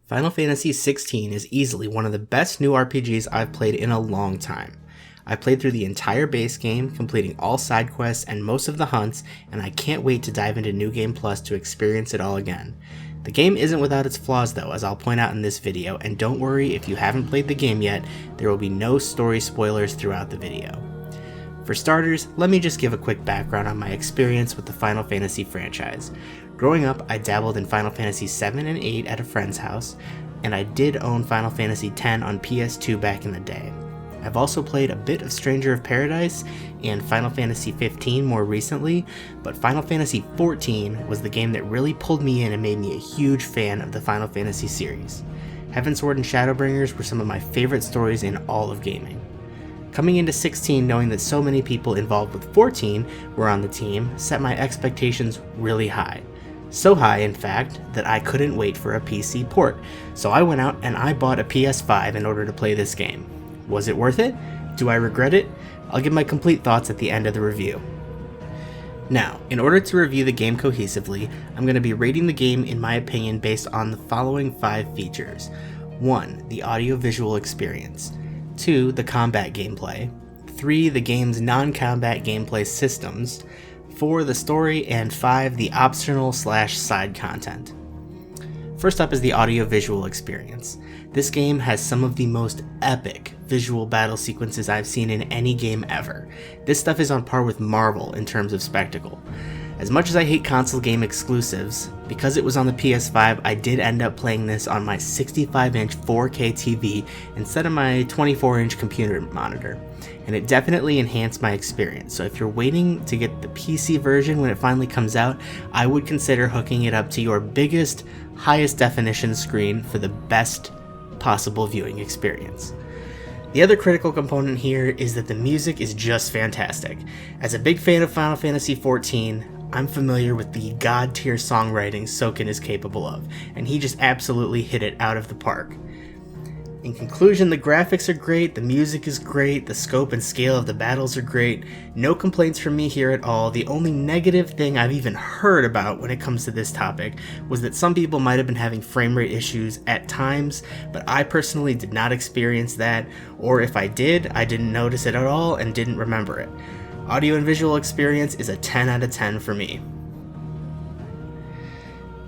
Final Fantasy XVI is easily one of the best new RPGs I've played in a long time. I played through the entire base game, completing all side quests and most of the hunts, and I can't wait to dive into New Game Plus to experience it all again. The game isn't without its flaws though, as I'll point out in this video, and don't worry if you haven't played the game yet, there will be no story spoilers throughout the video. For starters, let me just give a quick background on my experience with the Final Fantasy franchise. Growing up, I dabbled in Final Fantasy VII and VIII at a friend's house, and I did own Final Fantasy X on PS2 back in the day. I've also played a bit of Stranger of Paradise and Final Fantasy XV more recently, but Final Fantasy XIV was the game that really pulled me in and made me a huge fan of the Final Fantasy series. Heavensward and Shadowbringers were some of my favorite stories in all of gaming. Coming into 16 knowing that so many people involved with 14 were on the team set my expectations really high. So high, in fact, that I couldn't wait for a PC port, so I went out and I bought a PS5 in order to play this game. Was it worth it? Do I regret it? I'll give my complete thoughts at the end of the review. Now, in order to review the game cohesively, I'm going to be rating the game in my opinion based on the following 5 features. 1. The audio-visual experience. 2. The combat gameplay. 3. The game's non-combat gameplay systems. 4. The story, and 5. The optional/side content. First up is the audio-visual experience. This game has some of the most epic visual battle sequences I've seen in any game ever. This stuff is on par with Marvel in terms of spectacle. As much as I hate console game exclusives, because it was on the PS5, I did end up playing this on my 65-inch 4K TV instead of my 24-inch computer monitor, and it definitely enhanced my experience. So if you're waiting to get the PC version when it finally comes out, I would consider hooking it up to your biggest, highest definition screen for the best possible viewing experience. The other critical component here is that the music is just fantastic. As a big fan of Final Fantasy XIV, I'm familiar with the god-tier songwriting Soken is capable of, and he just absolutely hit it out of the park. In conclusion, the graphics are great, the music is great, the scope and scale of the battles are great. No complaints from me here at all. The only negative thing I've even heard about when it comes to this topic was that some people might have been having frame rate issues at times, but I personally did not experience that, or if I did, I didn't notice it at all and didn't remember it. Audio and visual experience is a 10 out of 10 for me.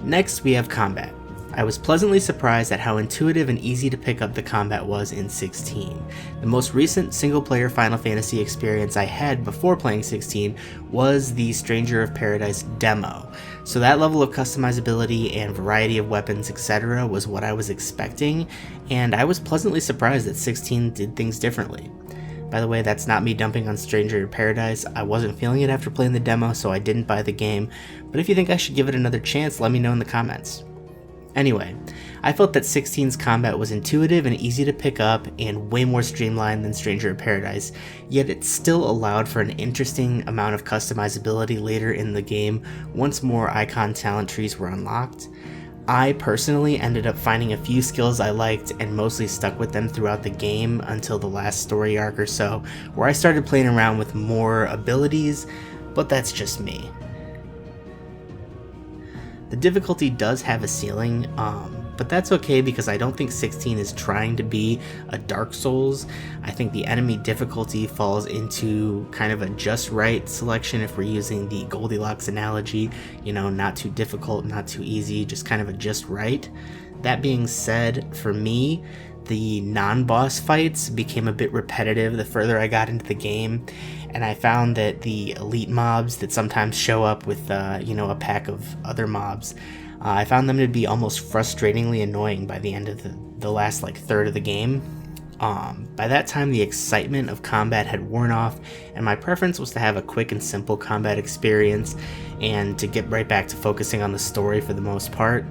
Next, we have combat. I was pleasantly surprised at how intuitive and easy to pick up the combat was in 16. The most recent single-player Final Fantasy experience I had before playing 16 was the Stranger of Paradise demo, so that level of customizability and variety of weapons, etc. was what I was expecting, and I was pleasantly surprised that 16 did things differently. By the way, that's not me dumping on Stranger of Paradise. I wasn't feeling it after playing the demo, so I didn't buy the game, but if you think I should give it another chance, let me know in the comments. Anyway, I felt that 16's combat was intuitive and easy to pick up and way more streamlined than Stranger of Paradise, yet it still allowed for an interesting amount of customizability later in the game once more icon talent trees were unlocked. I personally ended up finding a few skills I liked and mostly stuck with them throughout the game until the last story arc or so, where I started playing around with more abilities, but that's just me. The difficulty does have a ceiling, but that's okay because I don't think 16 is trying to be a Dark Souls. I think the enemy difficulty falls into kind of a just right selection if we're using the Goldilocks analogy, not too difficult, not too easy, just kind of a just right. That being said, for me, the non-boss fights became a bit repetitive the further I got into the game, and I found that the elite mobs that sometimes show up with, a pack of other mobs, I found them to be almost frustratingly annoying by the end of the last third of the game. By that time, the excitement of combat had worn off, and my preference was to have a quick and simple combat experience and to get right back to focusing on the story for the most part.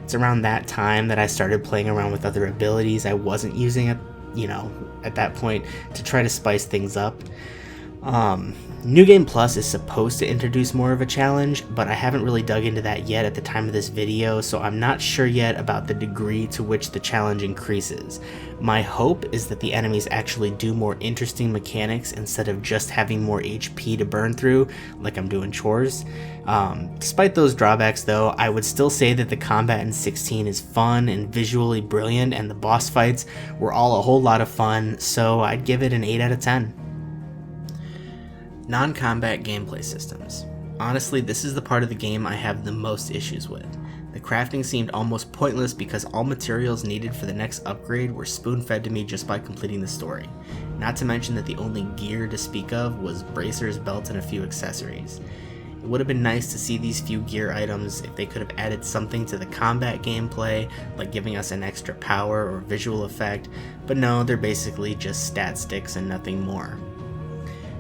It's around that time that I started playing around with other abilities I wasn't using at that point to try to spice things up. New Game Plus is supposed to introduce more of a challenge, but I haven't really dug into that yet at the time of this video, so I'm not sure yet about the degree to which the challenge increases. My hope is that the enemies actually do more interesting mechanics instead of just having more HP to burn through, like I'm doing chores. Despite those drawbacks though, I would still say that the combat in 16 is fun and visually brilliant, and the boss fights were all a whole lot of fun, so I'd give it an 8 out of 10. Non-combat gameplay systems. Honestly, this is the part of the game I have the most issues with. The crafting seemed almost pointless because all materials needed for the next upgrade were spoon-fed to me just by completing the story. Not to mention that the only gear to speak of was bracers, belts, and a few accessories. It would have been nice to see these few gear items if they could have added something to the combat gameplay, like giving us an extra power or visual effect, but no, they're basically just stat sticks and nothing more.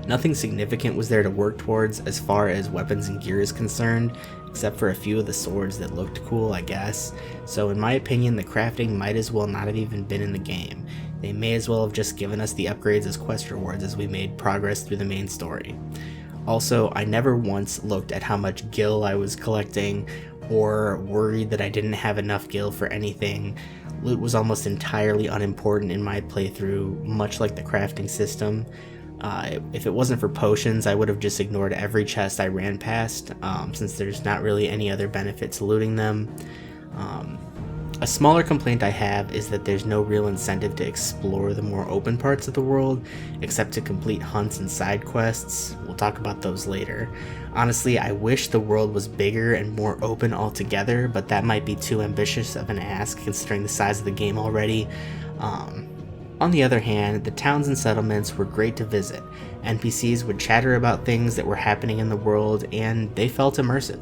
Nothing significant was there to work towards as far as weapons and gear is concerned, except for a few of the swords that looked cool, I guess. So in my opinion, the crafting might as well not have even been in the game. They may as well have just given us the upgrades as quest rewards as we made progress through the main story. Also, I never once looked at how much gil I was collecting or worried that I didn't have enough gil for anything. Loot was almost entirely unimportant in my playthrough, much like the crafting system. If it wasn't for potions, I would have just ignored every chest I ran past, since there's not really any other benefit to looting them. A smaller complaint I have is that there's no real incentive to explore the more open parts of the world, except to complete hunts and side quests. We'll talk about those later. Honestly, I wish the world was bigger and more open altogether, but that might be too ambitious of an ask considering the size of the game already. On the other hand, the towns and settlements were great to visit. NPCs would chatter about things that were happening in the world, and they felt immersive.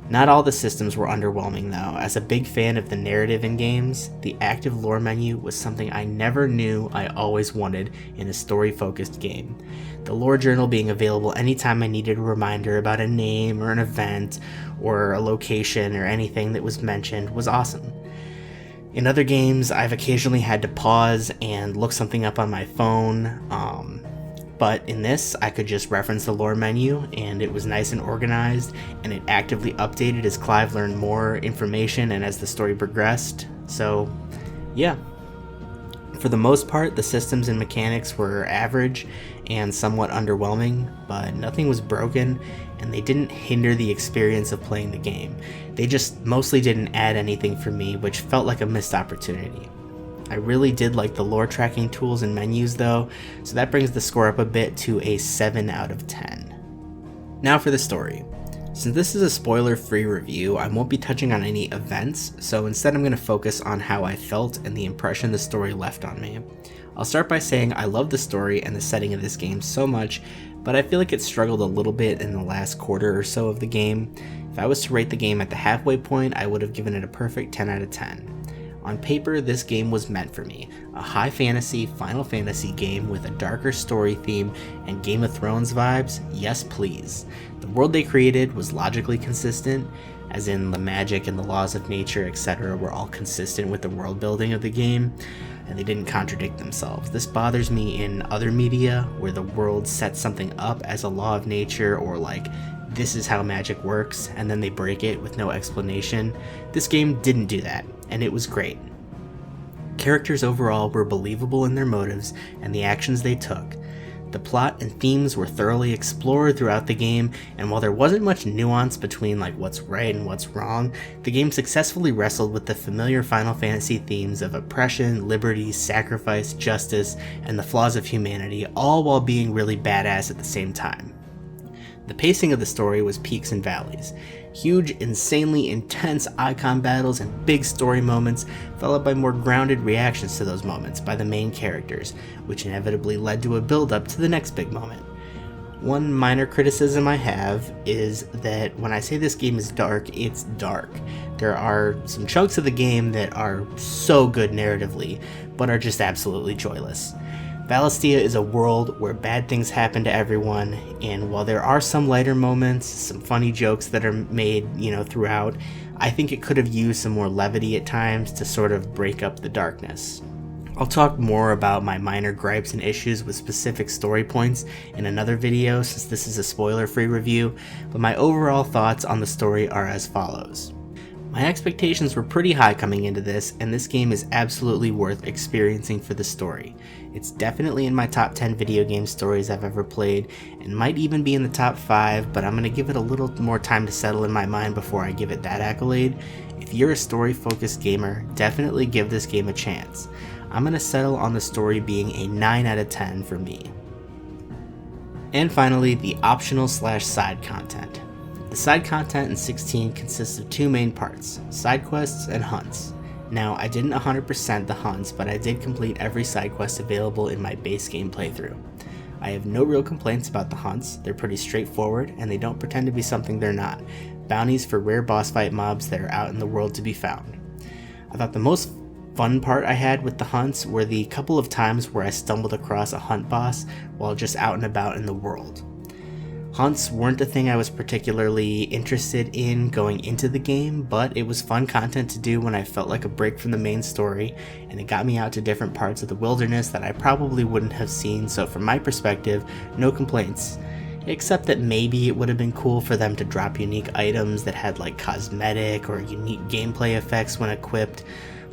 Not all the systems were underwhelming though. As a big fan of the narrative in games, the active lore menu was something I never knew I always wanted in a story-focused game. The lore journal being available anytime I needed a reminder about a name or an event or a location or anything that was mentioned was awesome. In other games, I've occasionally had to pause and look something up on my phone, but in this, I could just reference the lore menu, and it was nice and organized, and it actively updated as Clive learned more information and as the story progressed. So, yeah. For the most part, the systems and mechanics were average and somewhat underwhelming, but nothing was broken, and they didn't hinder the experience of playing the game. They just mostly didn't add anything for me, which felt like a missed opportunity. I really did like the lore tracking tools and menus though, so that brings the score up a bit to a 7 out of 10. Now for the story. Since this is a spoiler-free review, I won't be touching on any events, so instead I'm going to focus on how I felt and the impression the story left on me. I'll start by saying I love the story and the setting of this game so much, but I feel like it struggled a little bit in the last quarter or so of the game. If I was to rate the game at the halfway point, I would have given it a perfect 10 out of 10. On paper, this game was meant for me, a high fantasy Final Fantasy game with a darker story theme and Game of Thrones vibes, yes please. The world they created was logically consistent, as in the magic and the laws of nature, etc. were all consistent with the world building of the game, and they didn't contradict themselves. This bothers me in other media, where the world sets something up as a law of nature, or like, this is how magic works, and then they break it with no explanation. This game didn't do that, and it was great. Characters overall were believable in their motives and the actions they took. The plot and themes were thoroughly explored throughout the game, and while there wasn't much nuance between like what's right and what's wrong, the game successfully wrestled with the familiar Final Fantasy themes of oppression, liberty, sacrifice, justice, and the flaws of humanity, all while being really badass at the same time. The pacing of the story was peaks and valleys. Huge, insanely intense icon battles and big story moments, followed by more grounded reactions to those moments by the main characters, which inevitably led to a build-up to the next big moment. One minor criticism I have is that when I say this game is dark, it's dark. There are some chunks of the game that are so good narratively, but are just absolutely joyless. Valistia is a world where bad things happen to everyone, and while there are some lighter moments, some funny jokes that are made, throughout, I think it could have used some more levity at times to sort of break up the darkness. I'll talk more about my minor gripes and issues with specific story points in another video since this is a spoiler-free review, but my overall thoughts on the story are as follows. My expectations were pretty high coming into this, and this game is absolutely worth experiencing for the story. It's definitely in my top 10 video game stories I've ever played, and might even be in the top 5, but I'm going to give it a little more time to settle in my mind before I give it that accolade. If you're a story-focused gamer, definitely give this game a chance. I'm going to settle on the story being a 9 out of 10 for me. And finally, the optional / side content. The side content in 16 consists of two main parts, side quests and hunts. Now, I didn't 100% the hunts, but I did complete every side quest available in my base game playthrough. I have no real complaints about the hunts, they're pretty straightforward, and they don't pretend to be something they're not, bounties for rare boss fight mobs that are out in the world to be found. I thought the most fun part I had with the hunts were the couple of times where I stumbled across a hunt boss while just out and about in the world. Hunts weren't a thing I was particularly interested in going into the game, but it was fun content to do when I felt like a break from the main story, and it got me out to different parts of the wilderness that I probably wouldn't have seen, so from my perspective, no complaints. Except that maybe it would have been cool for them to drop unique items that had like cosmetic or unique gameplay effects when equipped,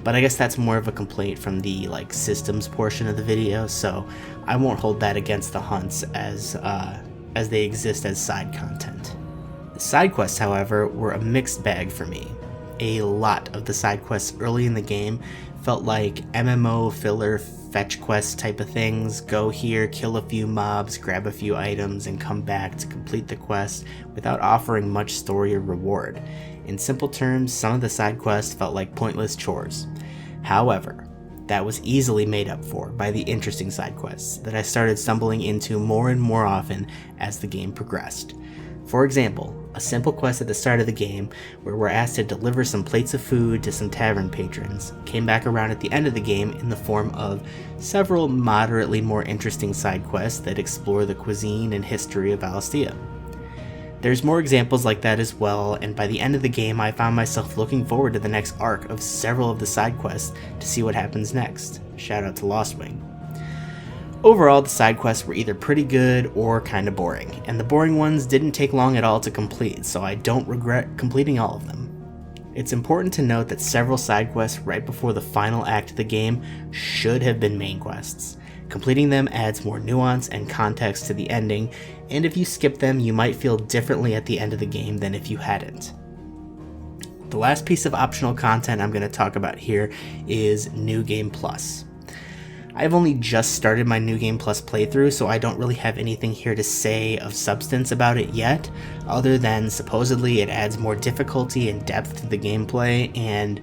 but I guess that's more of a complaint from the systems portion of the video, so I won't hold that against the hunts as they exist as side content. The side quests, however, were a mixed bag for me. A lot of the side quests early in the game felt like MMO filler fetch quest type of things. Go here, kill a few mobs, grab a few items, and come back to complete the quest without offering much story or reward. In simple terms, some of the side quests felt like pointless chores. However, that was easily made up for by the interesting side quests that I started stumbling into more and more often as the game progressed. For example, a simple quest at the start of the game where we're asked to deliver some plates of food to some tavern patrons came back around at the end of the game in the form of several moderately more interesting side quests that explore the cuisine and history of Alastia. There's more examples like that as well, and by the end of the game I found myself looking forward to the next arc of several of the side quests to see what happens next. Shout out to Lostwing. Overall, the side quests were either pretty good or kinda boring, and the boring ones didn't take long at all to complete, so I don't regret completing all of them. It's important to note that several side quests right before the final act of the game should have been main quests. Completing them adds more nuance and context to the ending, and if you skip them, you might feel differently at the end of the game than if you hadn't. The last piece of optional content I'm going to talk about here is New Game Plus. I've only just started my New Game Plus playthrough, so I don't really have anything here to say of substance about it yet, other than supposedly it adds more difficulty and depth to the gameplay, and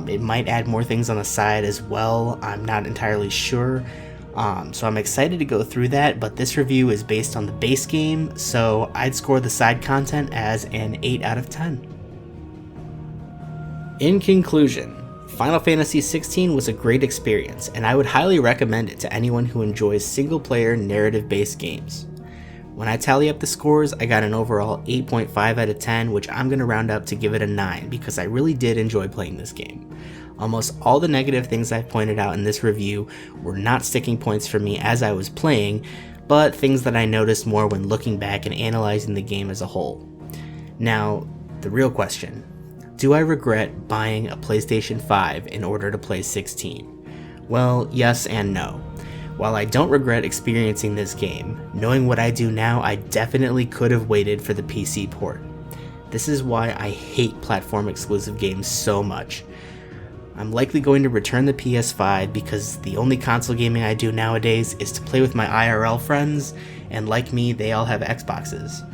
it might add more things on the side as well. I'm not entirely sure. So I'm excited to go through that, but this review is based on the base game, so I'd score the side content as an 8 out of 10. In conclusion, Final Fantasy XVI was a great experience, and I would highly recommend it to anyone who enjoys single-player narrative-based games. When I tally up the scores, I got an overall 8.5 out of 10, which I'm going to round up to give it a 9 because I really did enjoy playing this game. Almost all the negative things I've pointed out in this review were not sticking points for me as I was playing, but things that I noticed more when looking back and analyzing the game as a whole. Now, the real question, do I regret buying a PlayStation 5 in order to play 16? Well, yes and no. While I don't regret experiencing this game, knowing what I do now, I definitely could have waited for the PC port. This is why I hate platform exclusive games so much. I'm likely going to return the PS5 because the only console gaming I do nowadays is to play with my IRL friends, and like me, they all have Xboxes.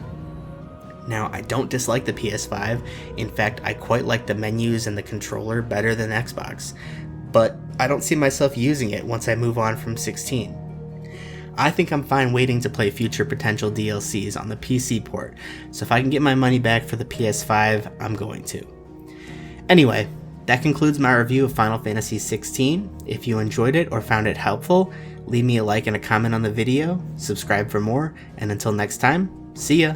Now, I don't dislike the PS5, in fact, I quite like the menus and the controller better than Xbox, but I don't see myself using it once I move on from 16. I think I'm fine waiting to play future potential DLCs on the PC port, so if I can get my money back for the PS5, I'm going to. Anyway, that concludes my review of Final Fantasy XVI. If you enjoyed it or found it helpful, leave me a like and a comment on the video, subscribe for more, and until next time, see ya!